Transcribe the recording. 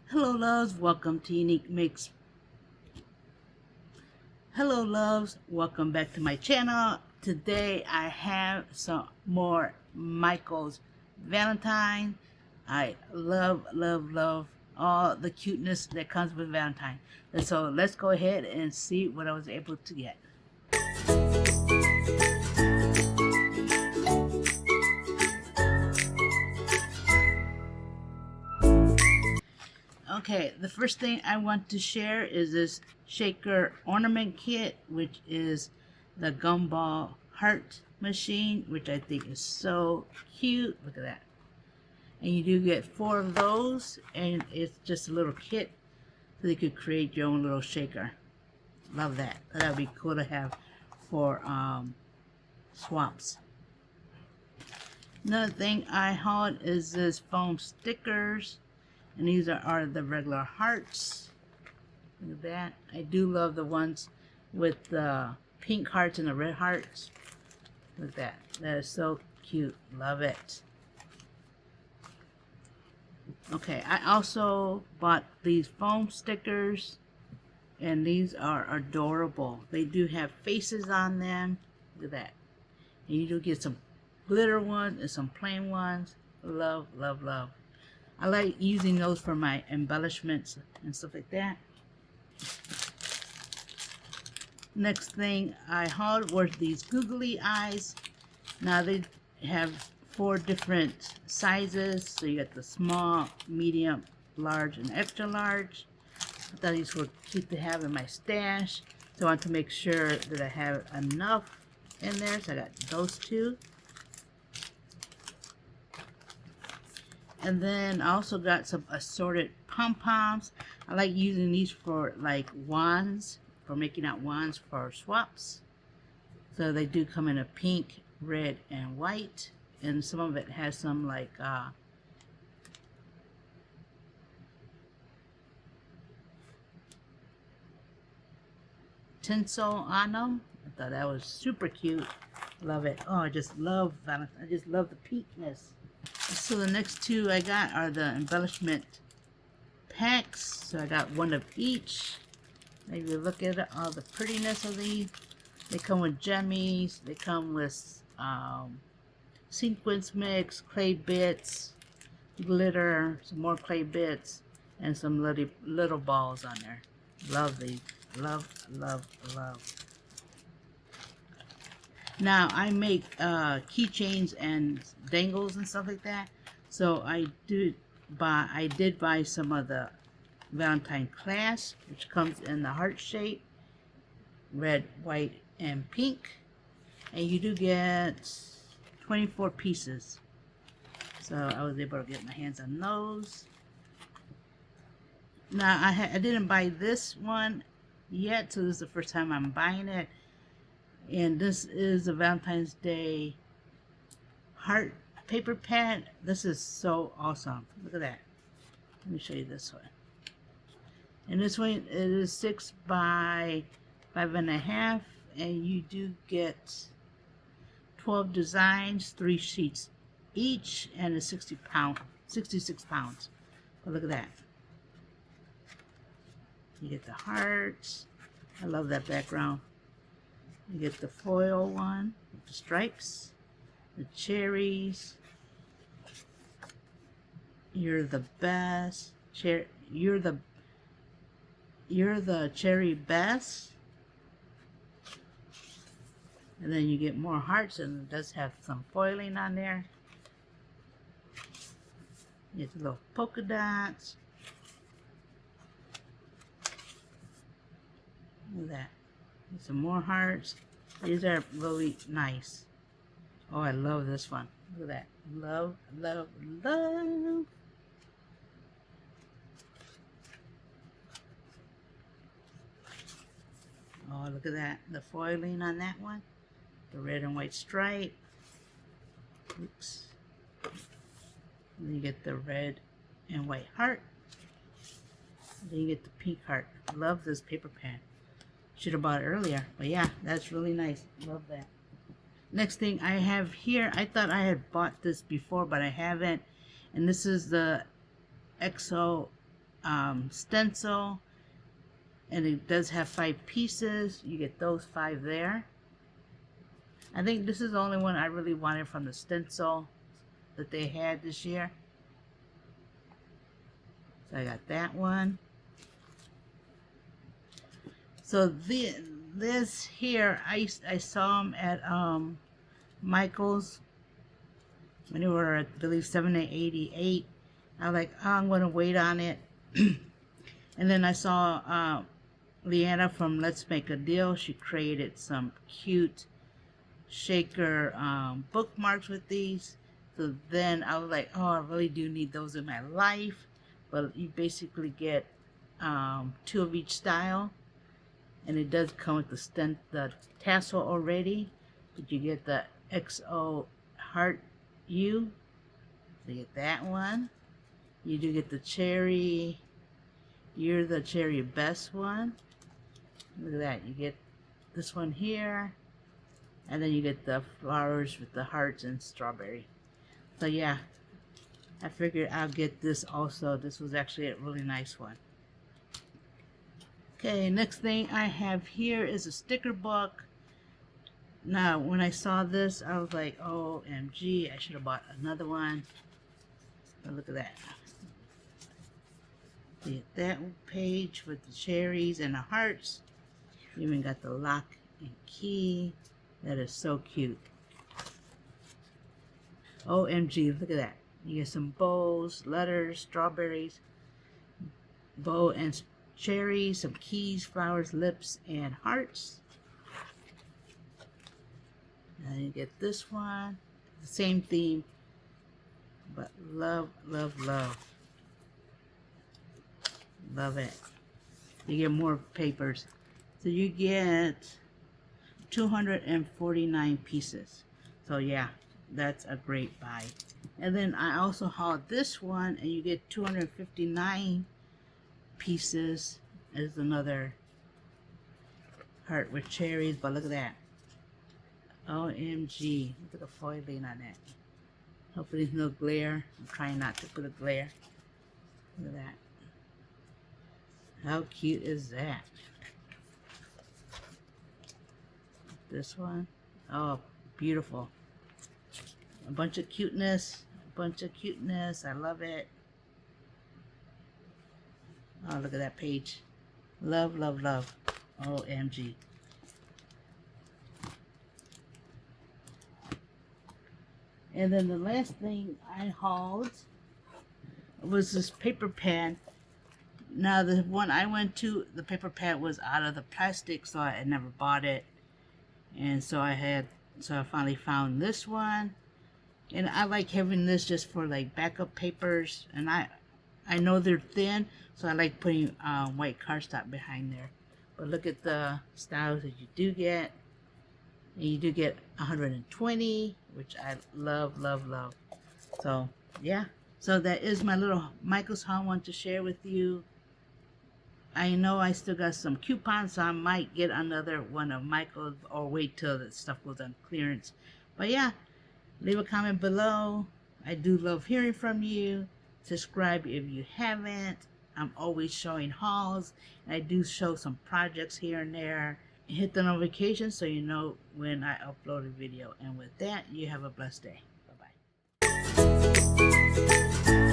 Hello loves, welcome to Unique Mix. Hello loves, welcome back to my channel. Today I have some more Michaels Valentine. I love all the cuteness that comes with Valentine. And so let's go ahead and see what I was able to get. Okay, the first thing I want to share is this shaker ornament kit, which is the gumball heart machine, which I think is so cute. Look at that. And you do get 4 of those, and it's just a little kit so you could create your own little shaker. Love that. That would be cool to have for swaps. Another thing I hauled is this foam stickers. And these are the regular hearts. Look at that. I do love the ones with the pink hearts and the red hearts. Look at that. That is so cute. Love it. Okay, I also bought these foam stickers. And these are adorable. They do have faces on them. Look at that. And you do get some glitter ones and some plain ones. Love, love, love. I like using those for my embellishments and stuff like that. Next thing I hauled were these googly eyes. Now they have 4 different sizes. So you got the small, medium, large, and extra large. I thought these were cute to have in my stash. So I want to make sure that I have enough in there. So I got those 2. And then I also got some assorted pom-poms. I like using these for like wands, for making out wands for swaps. So they do come in a pink, red, and white. And some of it has some like tinsel on them. I thought that was super cute. Love it. Oh, I just love Valentine. I just love the pinkness. So the next 2 I got are the embellishment packs. So I got 1 of each. Maybe look at it, all the prettiness of these. They come with jemmies. They come with sequins mix, clay bits, glitter, some more clay bits, and some little balls on there. Love these. Love, love, love. Now I make keychains and dangles and stuff like that. So I did buy some of the Valentine clasp, which comes in the heart shape, red, white, and pink. And you do get 24 pieces. So I was able to get my hands on those. Now I didn't buy this one yet, so this is the first time I'm buying it. And this is a Valentine's Day heart paper pad. This is so awesome. Look at that. Let me show you this one. And this one, it is 6 by 5.5, and you do get 12 designs, 3 sheets each, and it's 66 pounds. But look at that. You get the hearts. I love that background. You get the foil one with the stripes, the cherries. You're the best. You're the cherry best. And then you get more hearts, and it does have some foiling on there. You get the little polka dots. Look at that. Some more hearts. These are really nice. Oh, I love this one. Look at that. Love, love, love. Oh, look at that. The foiling on that one. The red and white stripe. Oops. And then you get the red and white heart. And then you get the pink heart. Love this paper pad. Should have bought it earlier. But yeah, that's really nice. Love that. Next thing I have here, I thought I had bought this before, but I haven't. And this is the XO stencil, and it does have 5 pieces. You get those 5 there. I think this is the only one I really wanted from the stencil that they had this year. So I got that one. So this here, I saw them at Michaels when they were, I believe, $7.88. I was like, oh, I'm going to wait on it. And then I saw Leanna from Let's Make a Deal. She created some cute shaker bookmarks with these. So then I was like, oh, I really do need those in my life. But you basically get 2 of each style, and it does come with the tassel already, but you get the XO Heart U. So you get that one. You do get the cherry. You're the cherry best one. Look at that. You get this one here, and then you get the flowers with the hearts and strawberry. So yeah, I figured I'll get this also. This was actually a really nice one. Okay, next thing I have here is a sticker book. Now, when I saw this, I was like, OMG, I should have bought another one. But look at that. You get that page with the cherries and the hearts. You even got the lock and key. That is so cute. OMG, look at that. You get some bows, letters, strawberries, bow and cherries, some keys, flowers, lips, and hearts. And you get this one, the same theme, but love, love, love. Love it. You get more papers. So you get 249 pieces. So yeah, that's a great buy. And then I also hauled this one, and you get 259 pieces. There's another heart with cherries, but look at that. OMG. Look at the foiling on that. Hopefully there's no glare. I'm trying not to put a glare. Look at that. How cute is that? This one. Oh, beautiful. A bunch of cuteness. A bunch of cuteness. I love it. Oh, look at that page. Love, love, love. OMG. And then the last thing I hauled was this paper pad. Now the one I went to, the paper pad was out of the plastic, so I had never bought it. And so I finally found this one. And I like having this just for like backup papers. And I know they're thin, so I like putting white cardstock behind there. But look at the styles that you do get. And you do get 120, which I love, love, love. So yeah, so that is my little Michaels haul I want to share with you. I know I still got some coupons, so I might get another one of Michaels or wait till the stuff goes on clearance. But yeah, leave a comment below. I do love hearing from you. Subscribe if you haven't. I'm always showing hauls, and I do show some projects here and there. Hit the notification so you know when I upload a video. And with that, you have a blessed day. Bye-bye.